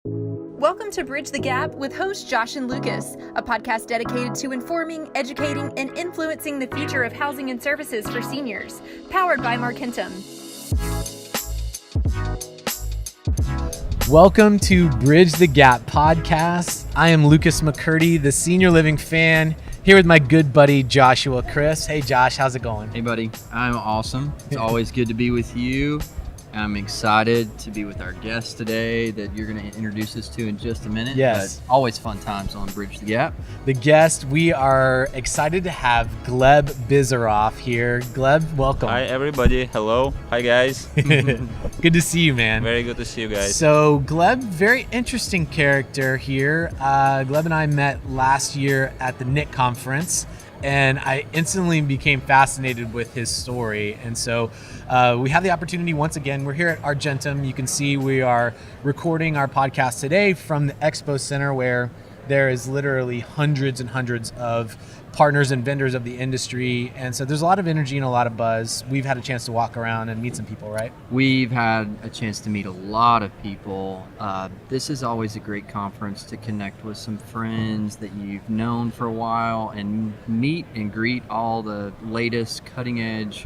Welcome to Bridge the Gap with hosts Josh and Lucas, a podcast dedicated to informing, educating, and influencing the future of housing and services for seniors, powered by Markentum. Welcome to Bridge the Gap podcast. I am Lucas McCurdy, the senior living fan, here with my good buddy Joshua Chris. Hey Josh, how's it going? Hey buddy, I'm awesome. It's always good to be with you. I'm excited to be with our guest today that you're going to introduce us to in just a minute. Yes. But always fun times on Bridge the Gap. The guest, we are excited to have Gleb Biserov here. Gleb, welcome. Hi everybody. Hello. Hi guys. Good to see you, man. Very good to see you guys. So Gleb, very interesting character here. Gleb and I met last year at the NIC conference, and I instantly became fascinated with his story. And so we have the opportunity once again. We're here at Markentum. You can see we are recording our podcast today from the Expo Center, where there is literally hundreds and hundreds of partners and vendors of the industry. And so there's a lot of energy and a lot of buzz. We've had a chance to walk around and meet some people, right? We've had a chance to meet a lot of people. This is always a great conference to connect with some friends that you've known for a while and meet and greet all the latest cutting edge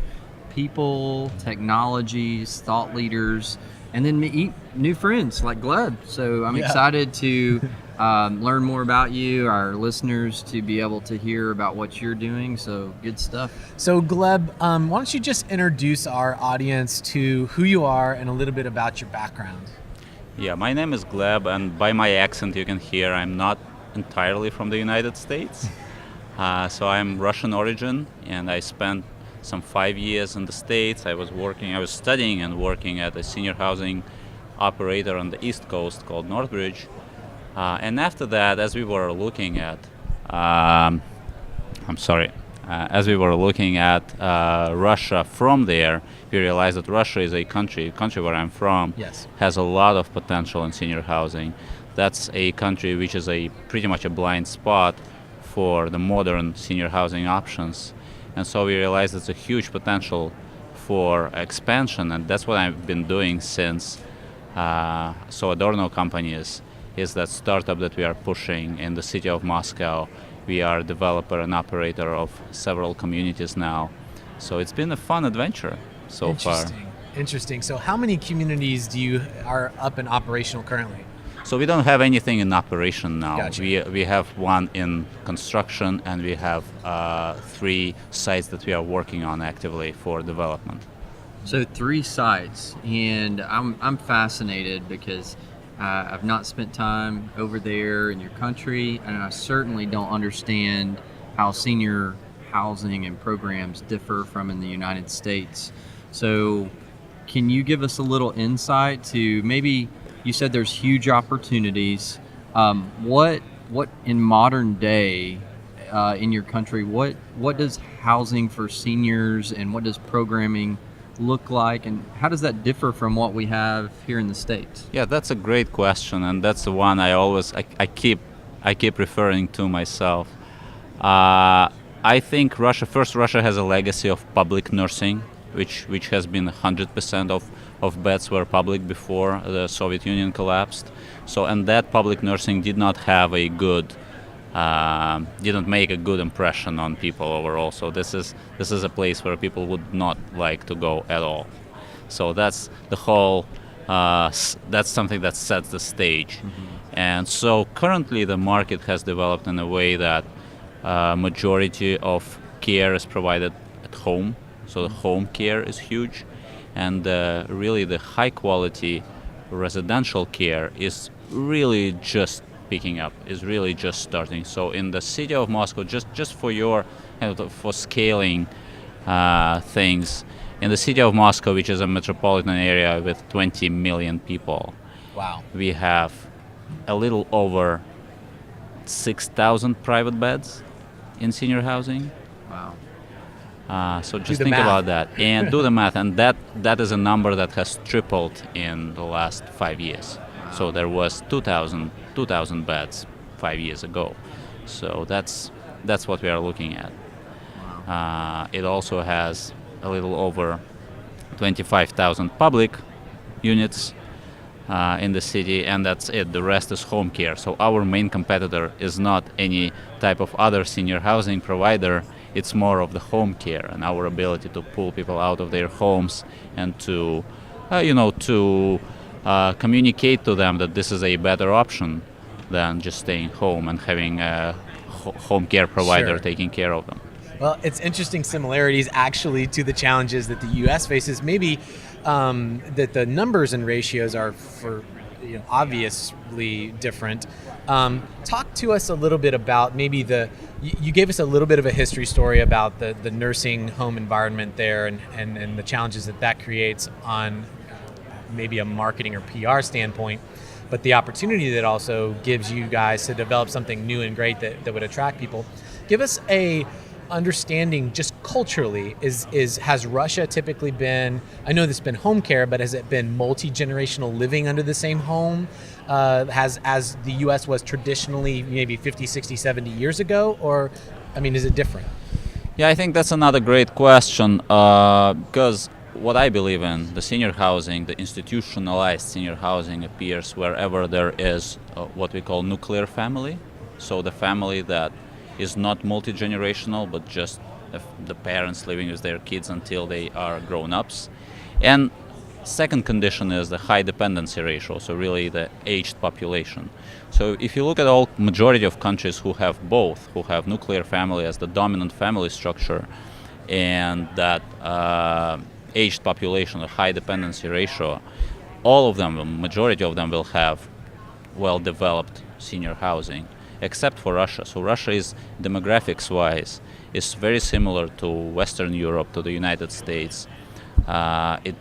people, technologies, thought leaders, and then meet new friends like Gleb. So I'm excited to learn more about you, our listeners to be able to hear about what you're doing. So good stuff. So Gleb, why don't you just introduce our audience to who you are and a little bit about your background? Yeah, my name is Gleb, and by my accent you can hear I'm not entirely from the United States. So I'm Russian origin, and I spent some 5 years in the States. I was studying and working at a senior housing operator on the East Coast called Northbridge. And after that, as we were looking at Russia from there, we realized that Russia is a country where I'm from, has a lot of potential in senior housing. That's a country which is pretty much a blind spot for the modern senior housing options. And so we realized it's a huge potential for expansion, and that's what I've been doing since So Adorno Company is that startup that we are pushing in the city of Moscow. We are a developer and operator of several communities now. So it's been a fun adventure so far. Interesting. So how many communities are up and operational currently? So we don't have anything in operation now. Gotcha. We have one in construction, and we have 3 sites that we are working on actively for development. So 3 sites, and I'm fascinated because I've not spent time over there in your country, and I certainly don't understand how senior housing and programs differ from in the United States. So can you give us a little insight to maybe, you said there's huge opportunities. What in modern day in your country, what does housing for seniors and what does programming look like, and how does that differ from what we have here in the States? Yeah, that's a great question, and that's the one I keep referring to myself. I think Russia has a legacy of public nursing, which has been 100% of beds were public before the Soviet Union collapsed. So, and that public nursing did not have didn't make a good impression on people overall. So this is a place where people would not like to go at all. So that's the whole. That's something that sets the stage. Mm-hmm. And so currently the market has developed in a way that majority of care is provided at home. So the home care is huge, and really the high quality residential care is really just picking up, is really just starting. So in the city of Moscow, just for for scaling things, in the city of Moscow, which is a metropolitan area with 20 million people, wow, we have a little over 6,000 private beds in senior housing. Wow. So just think about that and do the math, and that is a number that has tripled in the last 5 years. Wow. So there was 2,000 beds 5 years ago. So that's what we are looking at. Wow. It also has a little over 25,000 public units, in the city, and that's it. The rest is home care. So our main competitor is not any type of other senior housing provider. It's more of the home care and our ability to pull people out of their homes and to, communicate to them that this is a better option than just staying home and having a home care provider Sure. taking care of them. Well, it's interesting similarities actually to the challenges that the U.S. faces. Maybe that the numbers and ratios are obviously different. Talk to us a little bit about maybe you gave us a little bit of a history story about the nursing home environment there and the challenges that creates on maybe a marketing or PR standpoint, but the opportunity that also gives you guys to develop something new and great that would attract people. Give us a understanding just culturally, has Russia typically been, I know this has been home care, but has it been multi-generational living under the same home as the US was traditionally maybe 50, 60, 70 years ago? Or, is it different? Yeah, I think that's another great question because what I believe in, the senior housing, the institutionalized senior housing appears wherever there is what we call nuclear family. So the family that is not multi-generational, but just the parents living with their kids until they are grown-ups. And second condition is the high dependency ratio, so really the aged population. So if you look at all majority of countries who have both, who have nuclear family as the dominant family structure, and that aged population, a high dependency ratio, all of them, the majority of them will have well-developed senior housing, except for Russia. So Russia is, demographics-wise, is very similar to Western Europe, to the United States. It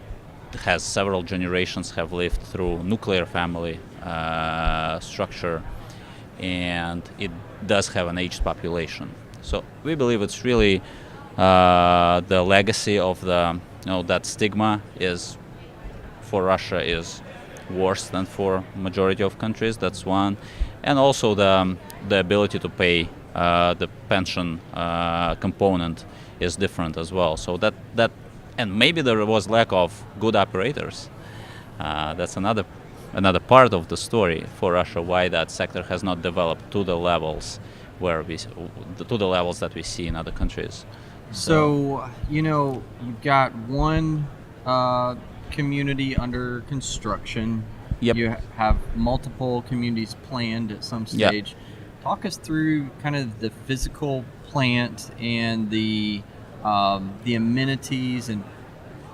has several generations have lived through nuclear family structure, and it does have an aged population. So we believe it's really the legacy of that stigma is for Russia is worse than for majority of countries. That's one, and also the ability to pay the pension component is different as well. So that and maybe there was lack of good operators. That's another part of the story for Russia, why that sector has not developed to the levels that we see in other countries. So, you've got one community under construction. Yep. You have multiple communities planned at some stage. Yep. Talk us through kind of the physical plant and the amenities, and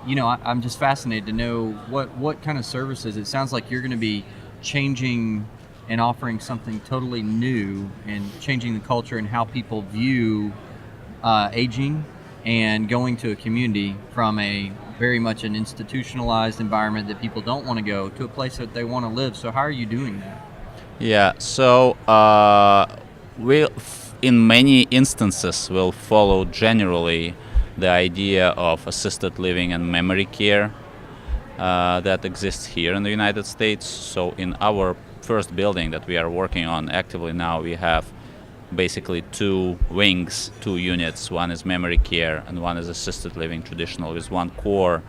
I'm just fascinated to know what kind of services. It sounds like you're going to be changing and offering something totally new and changing the culture and how people view aging and going to a community from a very much an institutionalized environment that people don't want to go to a place that they want to live. So how are you doing that? Yeah, so we, in many instances, will follow generally the idea of assisted living and memory care that exists here in the United States. So in our first building that we are working on actively now, we have basically two wings, two units. One is memory care and one is assisted living traditional, with one core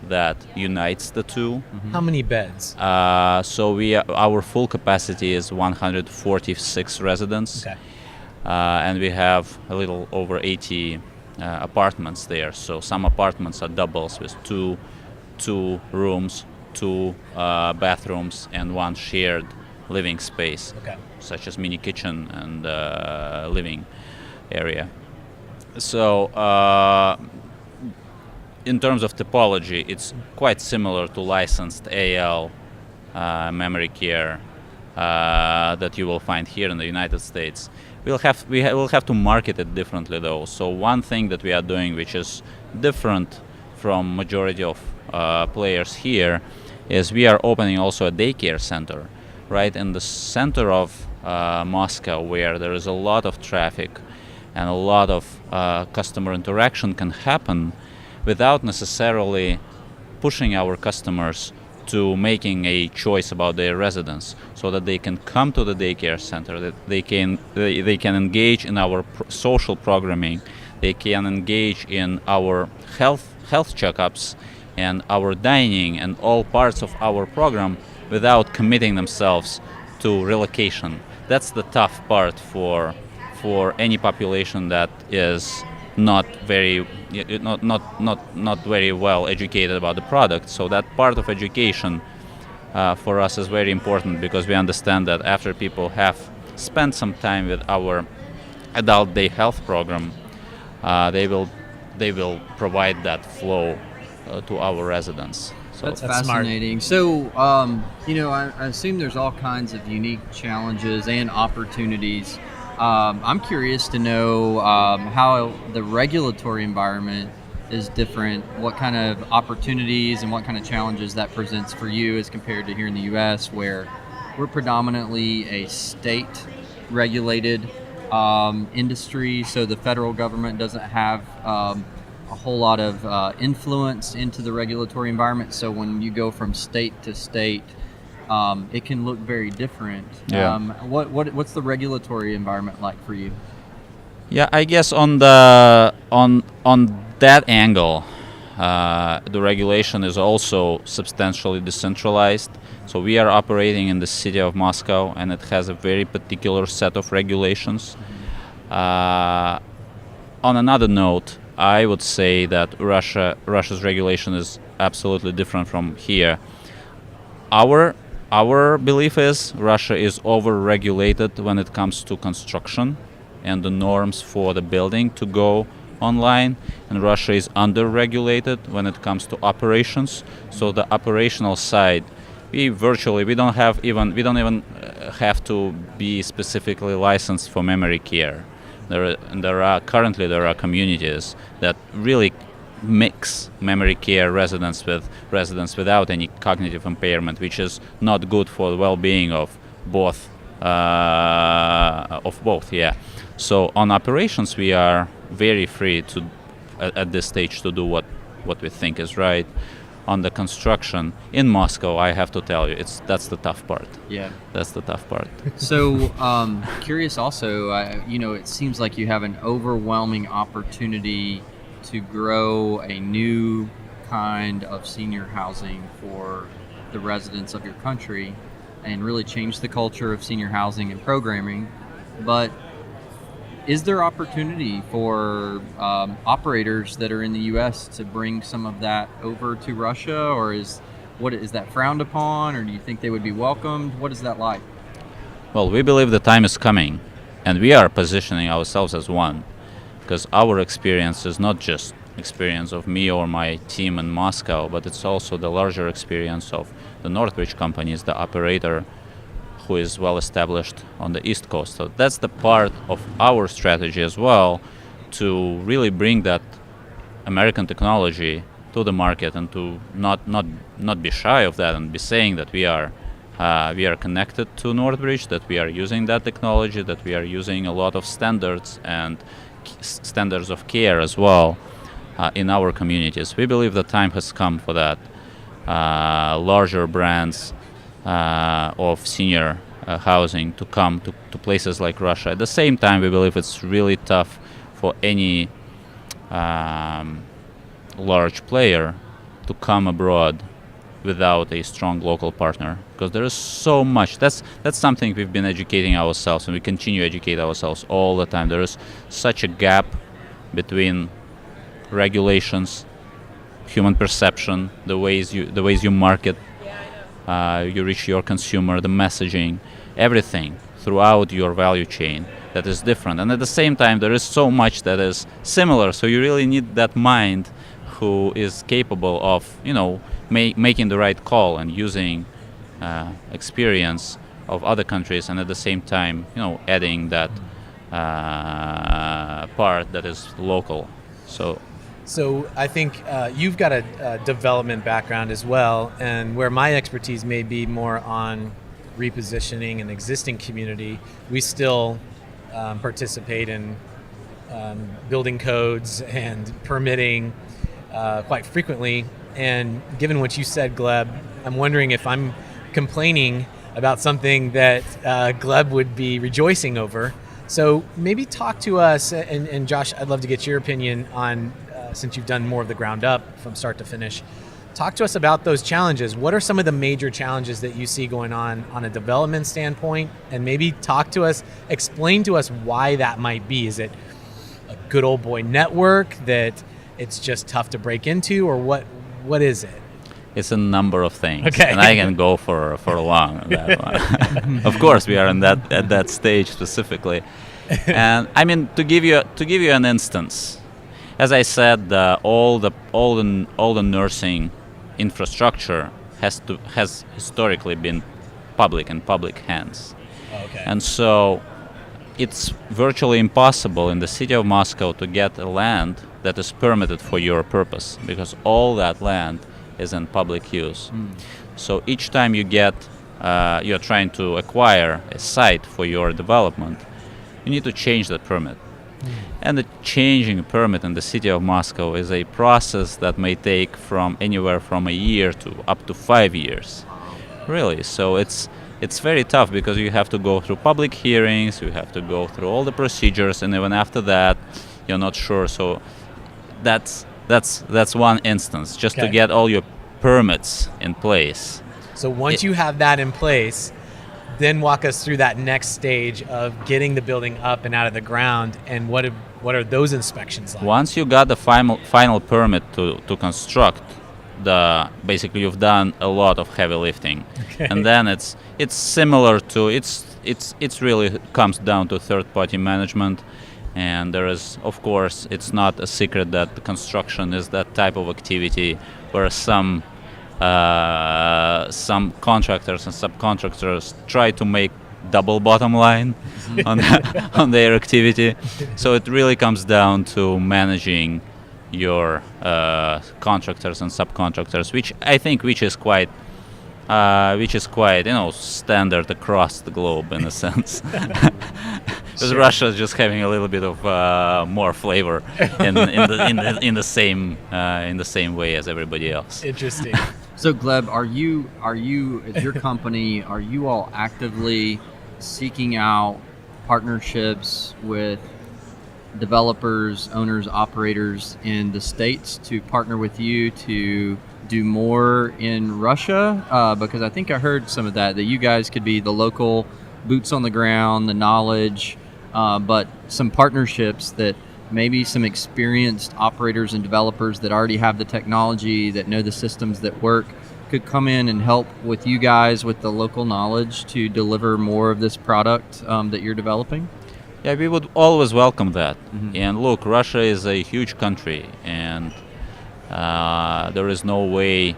that unites the two. Mm-hmm. How many beds? So our full capacity is 146 residents. Okay. And we have a little over 80 apartments there. So some apartments are doubles with two rooms, two bathrooms, and one shared living space, okay, such as mini kitchen and living area. So in terms of typology, it's quite similar to licensed AL memory care that you will find here in the United States. We'll have to market it differently though. So one thing that we are doing, which is different from majority of players here, is we are opening also a daycare center right in the center of Moscow, where there is a lot of traffic and a lot of customer interaction can happen without necessarily pushing our customers to making a choice about their residence, so that they can come to the daycare center, that they can engage in our social programming, they can engage in our health checkups and our dining and all parts of our program without committing themselves to relocation. That's the tough part for any population that is not very not very well educated about the product. So that part of education for us is very important, because we understand that after people have spent some time with our adult day health program, they will provide that flow to our residents. So That's fascinating. So, I assume there's all kinds of unique challenges and opportunities. I'm curious to know how the regulatory environment is different, what kind of opportunities and what kind of challenges that presents for you as compared to here in the U.S., where we're predominantly a state-regulated industry, so the federal government doesn't have a whole lot of influence into the regulatory environment. So when you go from state to state, it can look very different. Yeah. What's the regulatory environment like for you? Yeah, I guess on that angle, the regulation is also substantially decentralized. So we are operating in the city of Moscow, and it has a very particular set of regulations. On another note, I would say that Russia's regulation is absolutely different from here. Our belief is Russia is over-regulated when it comes to construction and the norms for the building to go online, and Russia is under-regulated when it comes to operations. So the operational side, we don't even have to be specifically licensed for memory care. There are communities that really mix memory care residents with residents without any cognitive impairment, which is not good for the well-being of both. Yeah. So on operations, we are very free to, at this stage, to do what we think is right. On the construction in Moscow, I have to tell you, that's the tough part. Yeah, that's the tough part. So, curious also, it seems like you have an overwhelming opportunity to grow a new kind of senior housing for the residents of your country and really change the culture of senior housing and programming. But is there opportunity for operators that are in the U.S. to bring some of that over to Russia, or is that frowned upon, or do you think they would be welcomed? What is that like? Well, we believe the time is coming, and we are positioning ourselves as one, because our experience is not just experience of me or my team in Moscow, but it's also the larger experience of the Northbridge companies, the operator who is well established on the East Coast. So that's the part of our strategy as well, to really bring that American technology to the market and to not be shy of that and be saying that we are connected to Northbridge, that we are using that technology, that we are using a lot of standards and standards of care as well in our communities. We believe the time has come for that. Larger brands of senior housing to come to places like Russia. At the same time, we believe it's really tough for any large player to come abroad without a strong local partner, because there is so much. That's something we've been educating ourselves, and we continue to educate ourselves all the time. There is such a gap between regulations, human perception, the ways you market, you reach your consumer, the messaging, everything throughout your value chain that is different. And at the same time, there is so much that is similar. So you really need that mind who is capable of, making the right call and using experience of other countries, and at the same time, adding that part that is local. So I think you've got a development background as well, and where my expertise may be more on repositioning an existing community, we still participate in building codes and permitting quite frequently. And given what you said, Gleb, I'm wondering if I'm complaining about something that Gleb would be rejoicing over. So maybe talk to us, and Josh, I'd love to get your opinion on, since you've done more of the ground up from start to finish, talk to us about those challenges. What are some of the major challenges that you see going on a development standpoint? And maybe explain to us why that might be. Is it a good old boy network that it's just tough to break into, or what is it? It's a number of things, okay. And I can go for long on that one. Of course, we are at that stage specifically, and I mean to give you an instance, as I said, all the nursing infrastructure has historically been in public hands, Okay. and so it's virtually impossible in the city of Moscow to get a land that is permitted for your purpose, because all that land is in public use. So each time you're trying to acquire a site for your development, you need to change that permit. And the changing a permit in the city of Moscow is a process that may take from anywhere from a year to up to 5 years. Really, so it's very tough, because you have to go through public hearings, you have to go through all the procedures, and even after that, you're not sure. So that's one instance, just to get all your permits in place. So once you have that in place, then walk us through that next stage of getting the building up and out of the ground, and what are those inspections like? Once you got the final permit to construct, basically you've done a lot of heavy lifting, and then it's similar to it's really comes down to third-party management. And there is, of course, it's not a secret that the construction is that type of activity where some contractors and subcontractors try to make double bottom line on their activity. So it really comes down to managing your contractors and subcontractors, which is quite standard across the globe in a sense. Because Russia is just having a little bit of more flavor in the same way as everybody else. Interesting. So Gleb, are you as your company, are you all actively seeking out partnerships with developers, owners, operators in the States to partner with you to do more in Russia? Because I think I heard some of that you guys could be the local boots on the ground, the knowledge, but some partnerships that maybe some experienced operators and developers that already have the technology, that know the systems that work, could come in and help with you guys with the local knowledge to deliver more of this product that you're developing? Yeah, we would always welcome that. And look, Russia is a huge country, and there is no way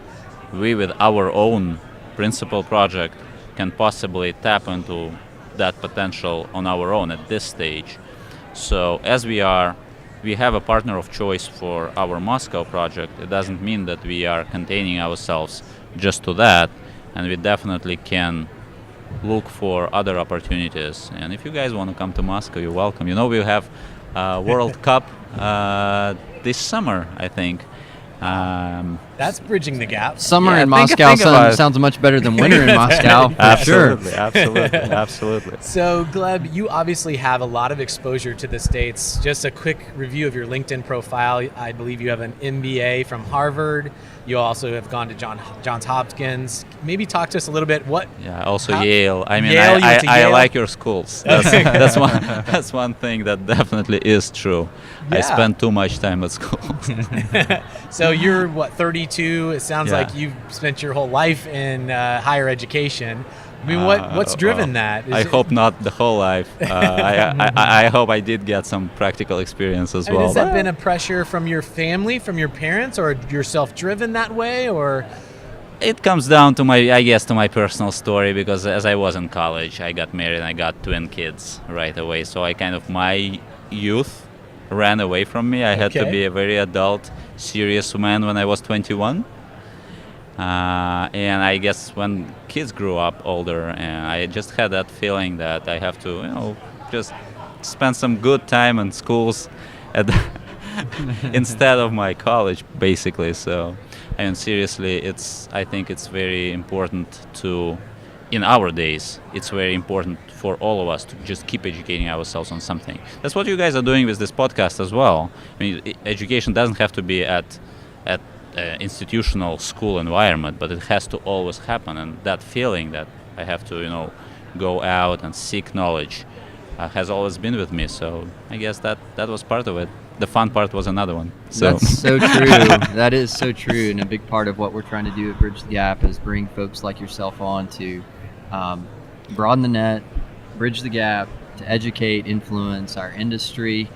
we, with our own principal project, can possibly tap into that potential on our own at this stage. So as we have a partner of choice for our Moscow project. It doesn't mean that we are containing ourselves just to that, and we definitely can look for other opportunities. And if you guys want to come to Moscow, you're welcome. You know, we have World Cup this summer, I think. That's bridging the gap. Summer in Moscow sounds much better than winter in Moscow. Absolutely, absolutely. So, Gleb, you obviously have a lot of exposure to the States. Just a quick review of your LinkedIn profile. I believe you have an MBA from Harvard. You also have gone to Johns Hopkins. Maybe talk to us a little bit. Also Yale. I mean, Yale, I like your schools. That's one thing that definitely is true. Yeah. I spend too much time at school. So you're 32? It sounds like you've spent your whole life in higher education. I mean, what's driven that? I hope not the whole life. I hope I did get some practical experience as well. Has that been a pressure from your family, from your parents, or you're self-driven that way, or? It comes down to my personal story, because as I was in college, I got married and I got twin kids right away. So my youth ran away from me. I had to be a very adult, serious man when I was 21. And I guess when kids grew up older, and I just had that feeling that I have to, just spend some good time in schools instead of my college, basically. So, and seriously, I think it's very important in our days, it's very important for all of us to just keep educating ourselves on something. That's what you guys are doing with this podcast as well. I mean, education doesn't have to be at institutional school environment, but it has to always happen. And that feeling that I have to, go out and seek knowledge has always been with me. So I guess that was part of it. The fun part was another one. So. That's so true. That is so true. And a big part of what we're trying to do at Bridge the Gap is bring folks like yourself on to broaden the net, bridge the gap, to educate, influence our industry.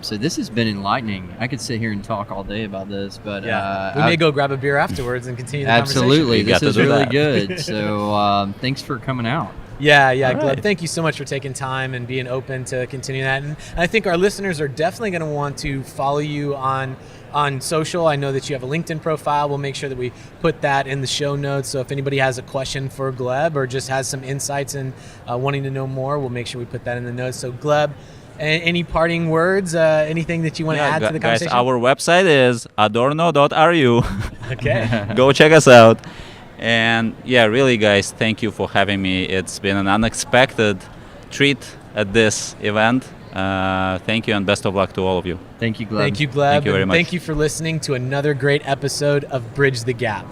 So this has been enlightening. I could sit here and talk all day about this, but we may go grab a beer afterwards and continue the absolutely. conversation. This is really good. So thanks for coming out. Yeah, All Gleb, right. thank you so much for taking time and being open to continue that. And I think our listeners are definitely going to want to follow you on social. I know that you have a LinkedIn profile. We'll make sure that we put that in the show notes. So if anybody has a question for Gleb or just has some insights and wanting to know more, we'll make sure we put that in the notes. So Gleb, any parting words, anything that you want to add to the guys, conversation? our website is adorno.ru. Okay. Go check us out. And really, guys, thank you for having me. It's been an unexpected treat at this event. Thank you, and best of luck to all of you. Thank you, Gleb. Thank you, Gleb. Thank you very and much. Thank you for listening to another great episode of Bridge the Gap.